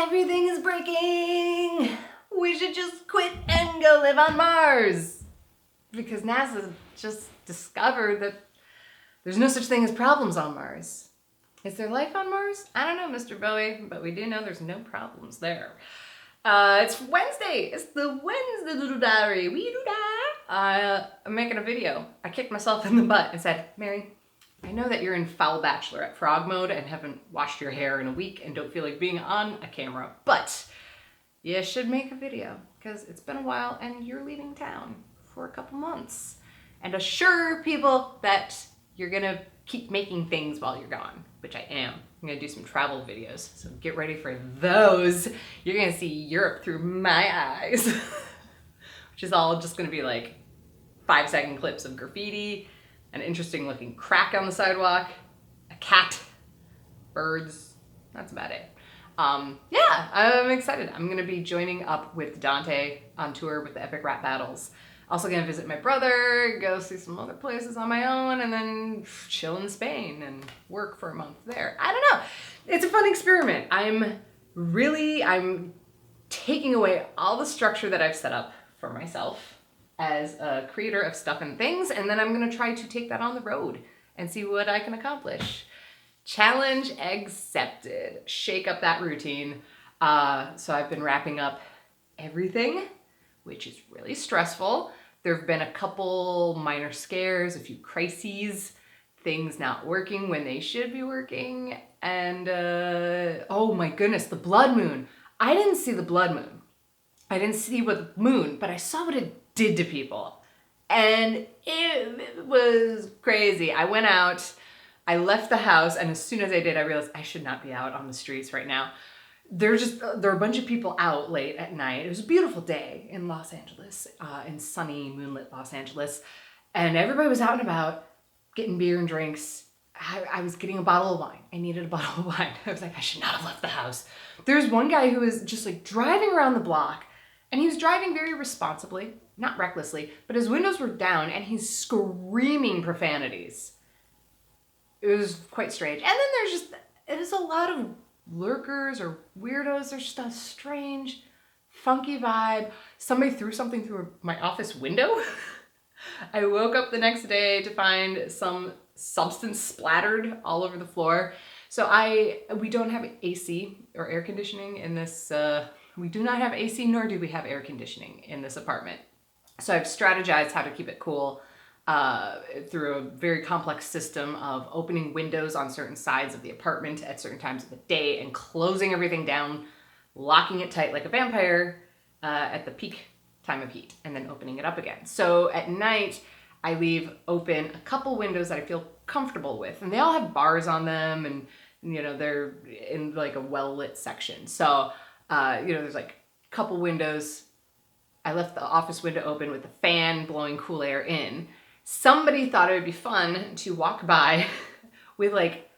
Everything is breaking! We should just quit and go live on Mars! Because NASA just discovered that there's no such thing as problems on Mars. Is there life on Mars? I don't know, Mr. Bowie, but we do know there's no problems there. It's Wednesday. It's the Wednesday Little Diary. We do that. I'm making a video. I kicked myself in the butt and said, Mary, I know that you're in foul bachelorette frog mode and haven't washed your hair in a week and don't feel like being on a camera, but you should make a video because it's been a while and you're leaving town for a couple months. And assure people that you're gonna keep making things while you're gone, which I am. I'm gonna do some travel videos, so get ready for those. You're gonna see Europe through my eyes, which is all just gonna be like 5-second clips of graffiti, an interesting looking crack on the sidewalk, a cat, birds, that's about it. Yeah, I'm excited. I'm gonna be joining up with Dante on tour with the Epic Rap Battles. Also gonna visit my brother, go see some other places on my own, and then chill in Spain and work for a month there. I don't know. It's a fun experiment. I'm taking away all the structure that I've set up for myself as a creator of stuff and things, and then I'm gonna try to take that on the road and see what I can accomplish. Challenge accepted. Shake up that routine. So I've been wrapping up everything, which is really stressful. There have been a couple minor scares, a few crises, things not working when they should be working, and oh my goodness, the blood moon. I didn't see the blood moon. I didn't see what the moon, but I saw what it did to people. And it was crazy. I went out, I left the house, and as soon as I did, I realized I should not be out on the streets right now. There are a bunch of people out late at night. It was a beautiful day in Los Angeles, in sunny, moonlit Los Angeles. And everybody was out and about getting beer and drinks. I was getting a bottle of wine. I needed a bottle of wine. I was like, I should not have left the house. There's one guy who was just like driving around the block, and he was driving very responsibly, not recklessly, but his windows were down and he's screaming profanities. It was quite strange. And then there's a lot of lurkers or weirdos. There's just a strange, funky vibe. Somebody threw something through my office window. I woke up the next day to find some substance splattered all over the floor. So we don't have AC or air conditioning in this, we do not have AC, nor do we have air conditioning in this apartment. So I've strategized how to keep it cool through a very complex system of opening windows on certain sides of the apartment at certain times of the day and closing everything down, locking it tight like a vampire at the peak time of heat, and then opening it up again. So at night, I leave open a couple windows that I feel comfortable with, and they all have bars on them, and they're in like a well-lit section. So there's like a couple windows. I left the office window open with the fan blowing cool air in. Somebody thought it would be fun to walk by with like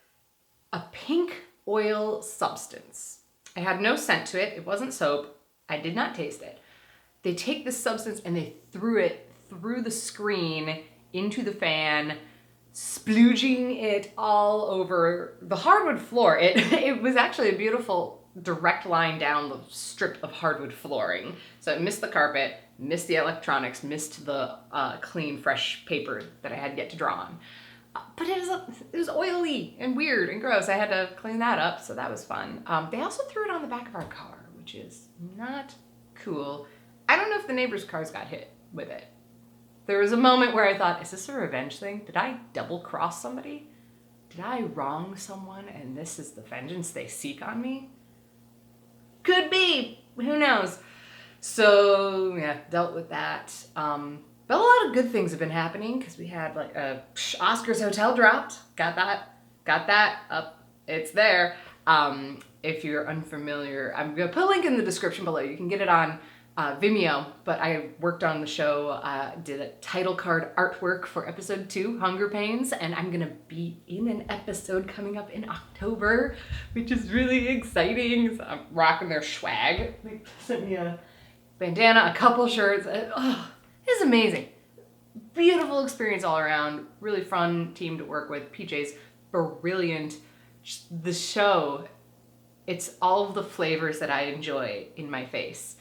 a pink oil substance. It had no scent to it. It wasn't soap. I did not taste it. They take this substance and they threw it through the screen into the fan, splooging it all over the hardwood floor. It was actually a beautiful direct line down the strip of hardwood flooring. So it missed the carpet, missed the electronics, missed the clean, fresh paper that I had yet to draw on. But it was oily and weird and gross. I had to clean that up, so that was fun. They also threw it on the back of our car, which is not cool. I don't know if the neighbors' cars got hit with it. There was a moment where I thought, is this a revenge thing? Did I double cross somebody? Did I wrong someone and this is the vengeance they seek on me? Could be, who knows? So yeah, dealt with that. But a lot of good things have been happening because we had like Oscar's Hotel dropped. Got that up. It's there. If you're unfamiliar, I'm gonna put a link in the description below. You can get it on Vimeo, but I worked on the show, did a title card artwork for episode 2, Hunger Pains, and I'm gonna be in an episode coming up in October, which is really exciting. So I'm rocking their swag. They sent me a bandana, a couple shirts. It's amazing. Beautiful experience all around. Really fun team to work with. PJ's brilliant. The show it's all of the flavors that I enjoy in my face.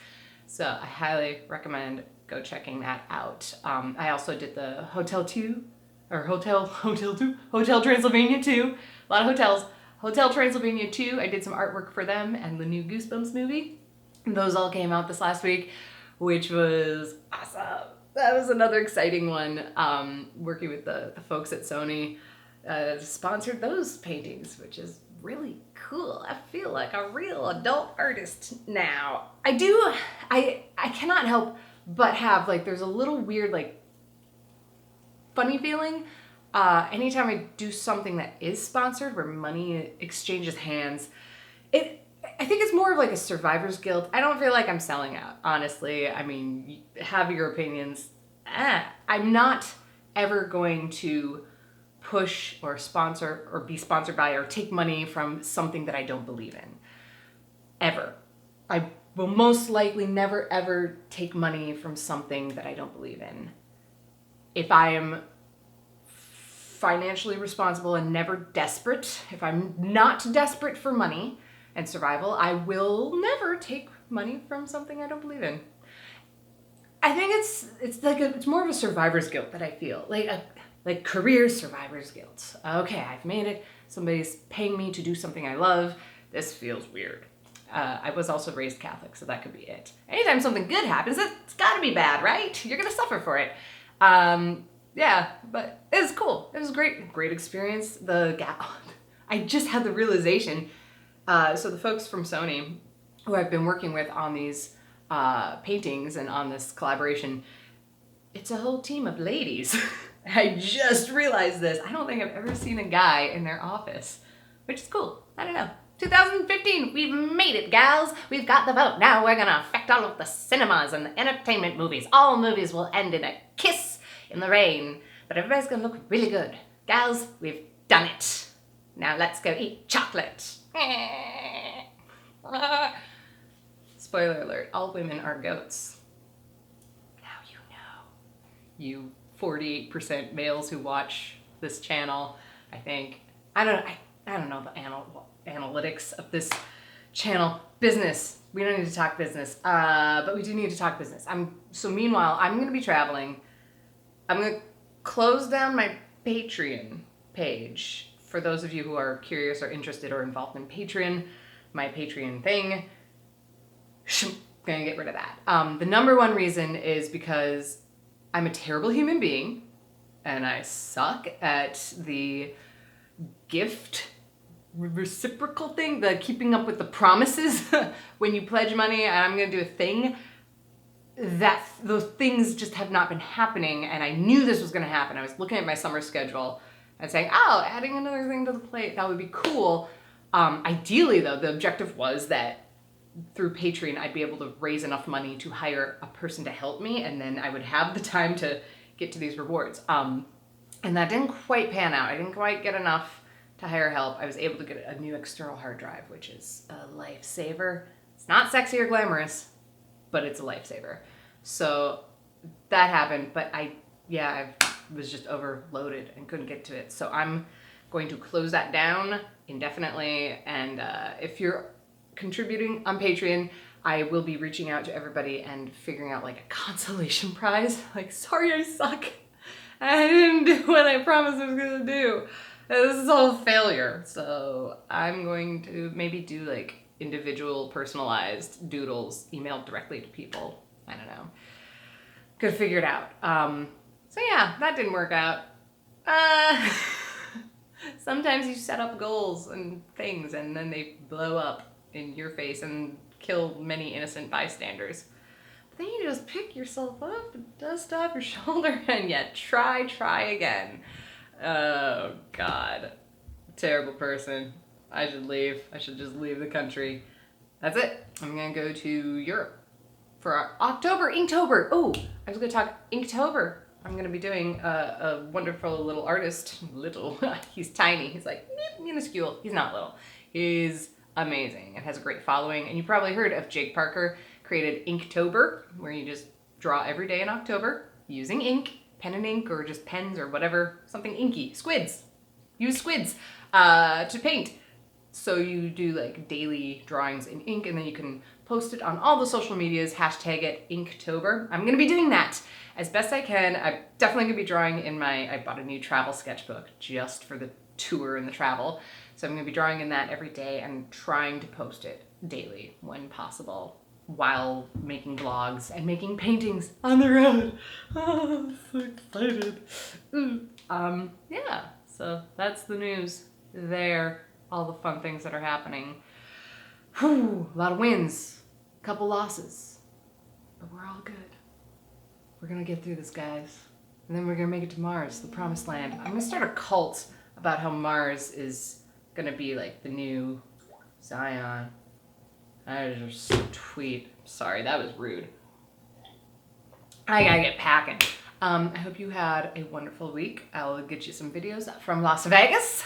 So I highly recommend go checking that out. I also did the Hotel Transylvania 2, a lot of hotels. Hotel Transylvania 2, I did some artwork for them and the new Goosebumps movie. And those all came out this last week, which was awesome. That was another exciting one. Working with the folks at Sony sponsored those paintings, which is really cool. I feel like a real adult artist now. I cannot help but have, like, there's a little weird, like, funny feeling anytime I do something that is sponsored, where money exchanges hands. I think it's more of like a survivor's guilt. I don't feel like I'm selling out, honestly. I mean, have your opinions. I'm not ever going to push or sponsor or be sponsored by or take money from something that I don't believe in. Ever. I will most likely never ever take money from something that I don't believe in. If I am financially responsible and never desperate, if I'm not desperate for money and survival, I will never take money from something I don't believe in. I think it's more of a survivor's guilt that I feel, like career survivor's guilt. Okay, I've made it. Somebody's paying me to do something I love. This feels weird. I was also raised Catholic, so that could be it. Anytime something good happens, it's got to be bad, right? You're gonna suffer for it. Yeah, but it was cool. It was great experience. I just had the realization. So the folks from Sony, who I've been working with on these paintings and on this collaboration, it's a whole team of ladies. I just realized this. I don't think I've ever seen a guy in their office, which is cool. I don't know. 2015, we've made it, gals. We've got the vote. Now we're gonna affect all of the cinemas and the entertainment movies. All movies will end in a kiss in the rain, but everybody's gonna look really good. Gals, we've done it. Now let's go eat chocolate. Spoiler alert, all women are goats. Now you know. You 48% males who watch this channel, I think. I don't know the analytics of this channel. Business. We don't need to talk business, but we do need to talk business. Meanwhile, I'm going to be traveling. I'm going to close down my Patreon page. For those of you who are curious or interested or involved in Patreon, my Patreon thing, gonna get rid of that. The number one reason is because I'm a terrible human being and I suck at the gift reciprocal thing, the keeping up with the promises. When you pledge money and I'm gonna do a thing, those things just have not been happening, and I knew this was gonna happen. I was looking at my summer schedule and saying, oh, adding another thing to the plate, that would be cool. Ideally, though, the objective was that through Patreon, I'd be able to raise enough money to hire a person to help me, and then I would have the time to get to these rewards. And that didn't quite pan out. I didn't quite get enough to hire help. I was able to get a new external hard drive, which is a lifesaver. It's not sexy or glamorous, but it's a lifesaver. So that happened, but I was just overloaded and couldn't get to it. So I'm going to close that down indefinitely. And if you're contributing on Patreon, I will be reaching out to everybody and figuring out like a consolation prize. Like, sorry, I suck. I didn't do what I promised I was gonna do. This is all a failure. So I'm going to maybe do like individual personalized doodles emailed directly to people. I don't know. Could figure it out. So yeah, that didn't work out. Sometimes you set up goals and things and then they blow up in your face and kill many innocent bystanders. But then you just pick yourself up and dust off your shoulder and yet try again. Oh God. Terrible person. I should leave. I should just leave the country. That's it. I'm gonna go to Europe for our October, Inktober. Oh, I was gonna talk Inktober. I'm going to be doing a wonderful little artist. Little. He's tiny. He's like minuscule. He's not little. He's amazing and has a great following. And you probably heard of Jake Parker created Inktober, where you just draw every day in October using ink, pen and ink, or just pens or whatever, something inky. Squids. Use squids to paint. So you do like daily drawings in ink, and then you can post it on all the social medias, hashtag it Inktober. I'm gonna be doing that as best I can. I'm definitely gonna be drawing in I bought a new travel sketchbook just for the tour and the travel. So I'm gonna be drawing in that every day and trying to post it daily when possible, while making vlogs and making paintings on the road. Oh, I'm so excited. Yeah, so that's the news there. All the fun things that are happening. Whew, a lot of wins, a couple losses, but we're all good. We're gonna get through this, guys. And then we're gonna make it to Mars, the promised land. I'm gonna start a cult about how Mars is gonna be like the new Zion. I just tweet. Sorry, that was rude. I gotta get packing. I hope you had a wonderful week. I'll get you some videos from Las Vegas.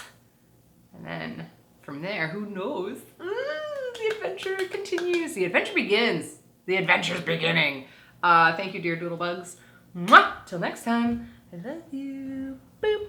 And then from there, who knows? The adventure continues. The adventure begins. The adventure's beginning. Thank you, dear doodlebugs. Mwah! Till next time. I love you. Boop.